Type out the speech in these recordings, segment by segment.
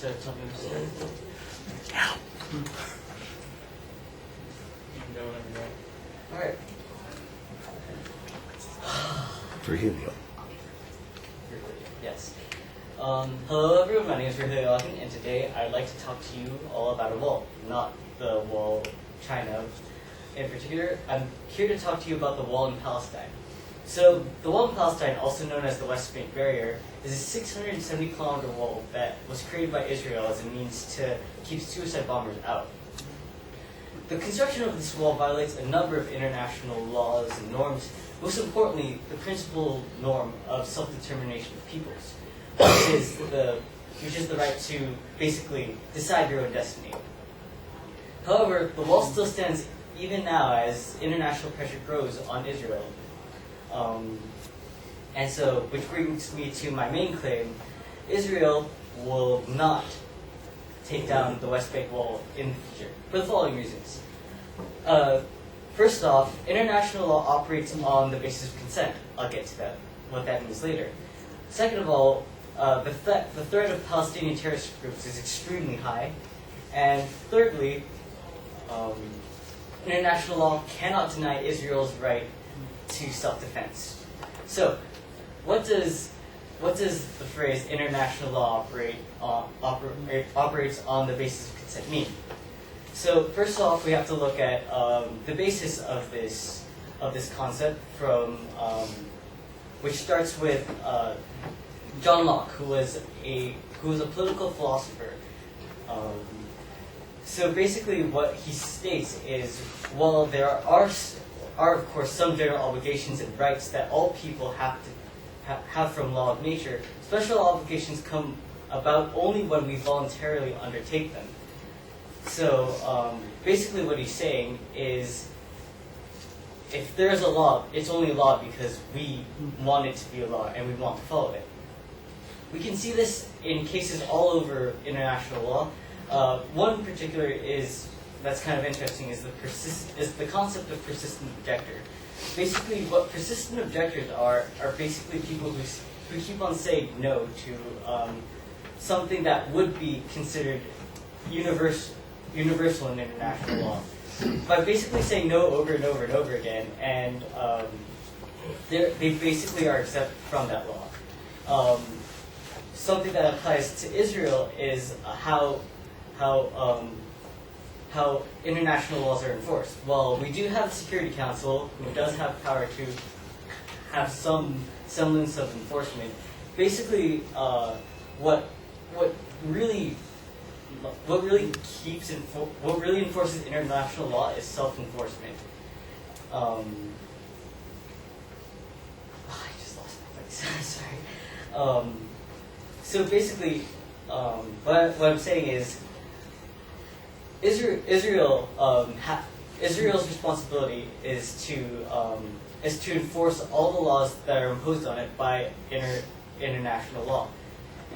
to tell me to start? Yeah. You can go whenever you're ready. All right. Virgilio. Yes. Hello everyone, my name is Virgilio, and today I'd like to talk to you all about a wall, not the wall China in particular. I'm here to talk to you about the wall in Palestine. So, the wall in Palestine, also known as the West Bank Barrier, is a 670-kilometer wall that was created by Israel as a means to keep suicide bombers out. The construction of this wall violates a number of international laws and norms, most importantly, the principal norm of self-determination of peoples, which is the right to basically decide your own destiny. However, the wall still stands even now as international pressure grows on Israel. And so, which brings me to my main claim: Israel will not take down the West Bank wall in the future, for the following reasons. First off, international law operates on the basis of consent. I'll get to that, what that means later. Second of all, the threat of Palestinian terrorist groups is extremely high. And thirdly, international law cannot deny Israel's right to self-defense. So, what does the phrase "international law operates on the basis of consent" mean? So, first off, we have to look at the basis of this concept from which starts with John Locke, who was a political philosopher. So basically, what he states is, while there are of course some general obligations and rights that all people have to have from law of nature, special obligations come about only when we voluntarily undertake them. So basically, what he's saying is, if there is a law, it's only a law because we want it to be a law and we want to follow it. We can see this in cases all over international law. One particular that's kind of interesting is the concept of persistent objector. Basically, what persistent objectors are basically people who keep on saying no to something that would be considered universal in international law. By basically saying no over and over and over again, and they basically are exempt from that law. Something that applies to Israel is how international laws are enforced. Well, we do have the Security Council, who does have power to have some semblance of enforcement. Basically, what really enforces international law is self-enforcement. I just lost my place. Sorry. So basically, what I'm saying is, Israel's responsibility is to enforce all the laws that are imposed on it by international law,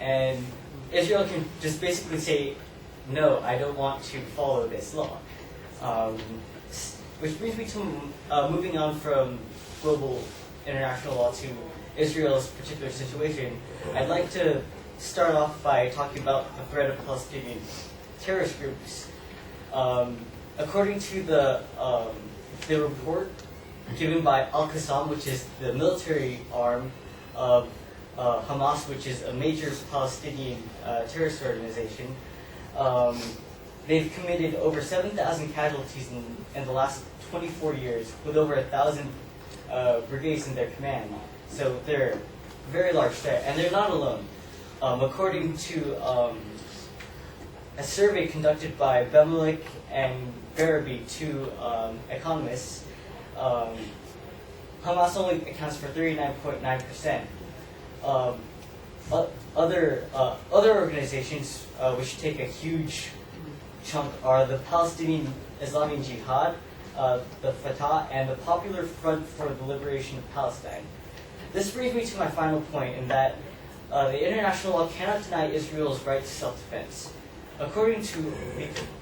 and Israel can just basically say, no, I don't want to follow this law. Which brings me to moving on from global international law to Israel's particular situation. I'd like to start off by talking about the threat of Palestinian terrorist groups. According to the report given by Al-Qassam, which is the military arm of Hamas, which is a major Palestinian terrorist organization, they've committed over 7,000 casualties in the last 24 years, with over 1,000 brigades in their command. So they're a very large threat, and they're not alone. According to a survey conducted by Bemelik and Barabi, two economists, Hamas only accounts for 39.9%. Other organizations which take a huge chunk are the Palestinian Islamic Jihad, the Fatah, and the Popular Front for the Liberation of Palestine. This brings me to my final point, in that the international law cannot deny Israel's right to self-defense. According to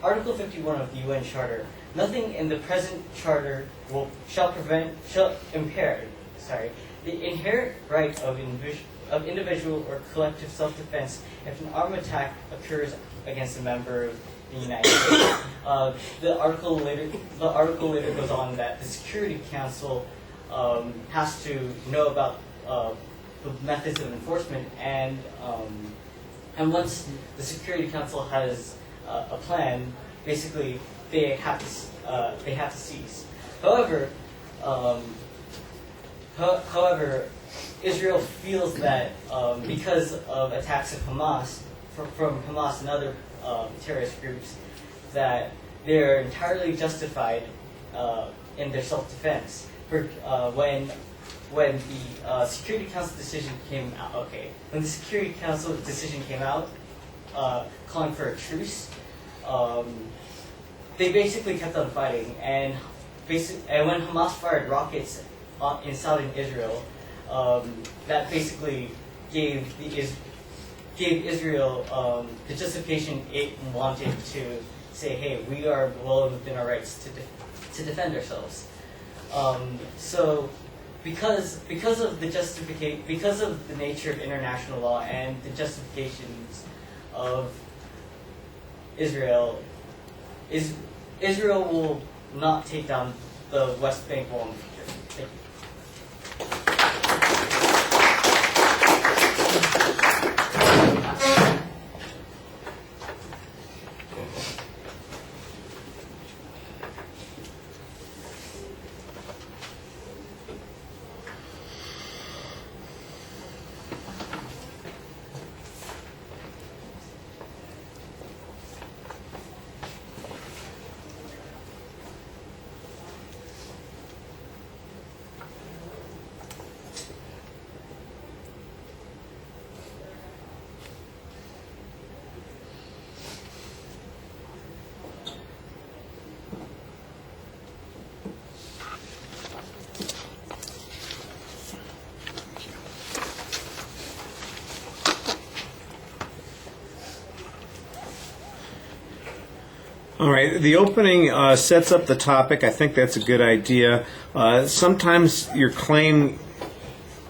Article 51 of the UN Charter, nothing in the present charter shall impair the inherent right of of individual or collective self-defense if an armed attack occurs against a member of the United States. The article later goes on that the Security Council has to know about the methods of enforcement, and once the Security Council has a plan, basically they have to cease. However, Israel feels that because of attacks of Hamas, from Hamas and other terrorist groups, that they're entirely justified in their self-defense. When the Security Council decision came out, when the Security Council decision came out, calling for a truce, they basically kept on fighting, and when Hamas fired rockets in southern Israel, that basically gave Israel the justification it wanted to say, hey, we are well within our rights to defend ourselves. So because of the nature of international law and the justifications of Israel, Israel will not take down the West Bank wall in the future. Thank you. All right, the opening sets up the topic. I think that's a good idea. Sometimes your claim,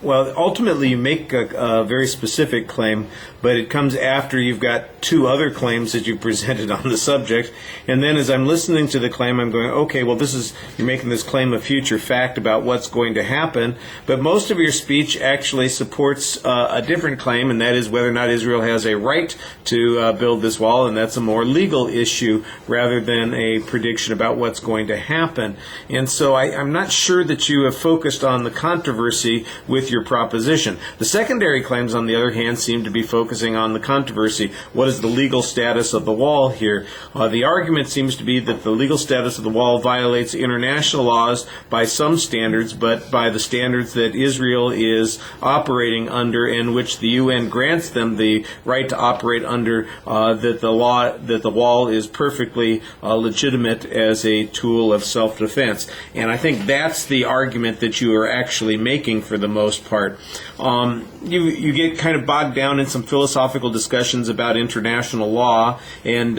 well, ultimately you make a very specific claim, but it comes after you've got two other claims that you presented on the subject. And then as I'm listening to the claim, I'm going, okay, well, you're making this claim of future fact about what's going to happen, but most of your speech actually supports a different claim, and that is whether or not Israel has a right to build this wall, and that's a more legal issue rather than a prediction about what's going to happen. And so I'm not sure that you have focused on the controversy with your proposition. The secondary claims, on the other hand, seem to be focusing on the controversy. What is the legal status of the wall here? The argument seems to be that the legal status of the wall violates international laws by some standards, but by the standards that Israel is operating under and which the UN grants them the right to operate under, that the wall is perfectly legitimate as a tool of self-defense. And I think that's the argument that you are actually making for the most part. You get kind of bogged down in some philosophical discussions about international law and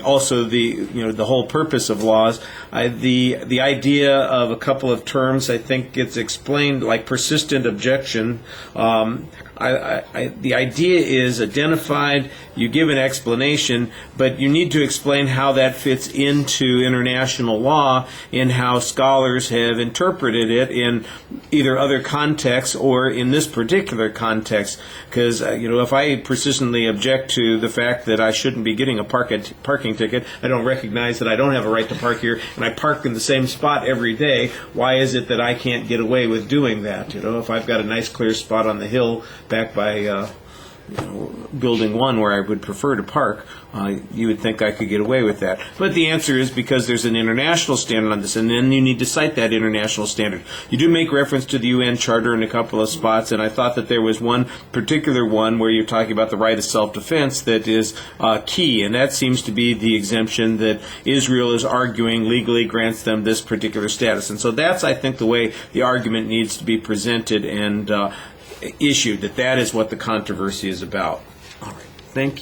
also the whole purpose of laws. The idea of a couple of terms, I think, gets explained, like persistent objection. The idea is identified, you give an explanation, but you need to explain how that fits into international law and how scholars have interpreted it in either other contexts or in this particular context. Because, if I persistently object to the fact that I shouldn't be getting a parking ticket, I don't recognize that I don't have a right to park here, and I park in the same spot every day, why is it that I can't get away with doing that? If I've got a nice clear spot on the hill back by Building 1 where I would prefer to park, you would think I could get away with that. But the answer is because there's an international standard on this, and then you need to cite that international standard. You do make reference to the UN Charter in a couple of spots, and I thought that there was one particular one where you're talking about the right of self-defense that is key, and that seems to be the exemption that Israel is arguing legally grants them this particular status. And so that's, I think, the way the argument needs to be presented and issued, that is what the controversy is about. All right. Thank you.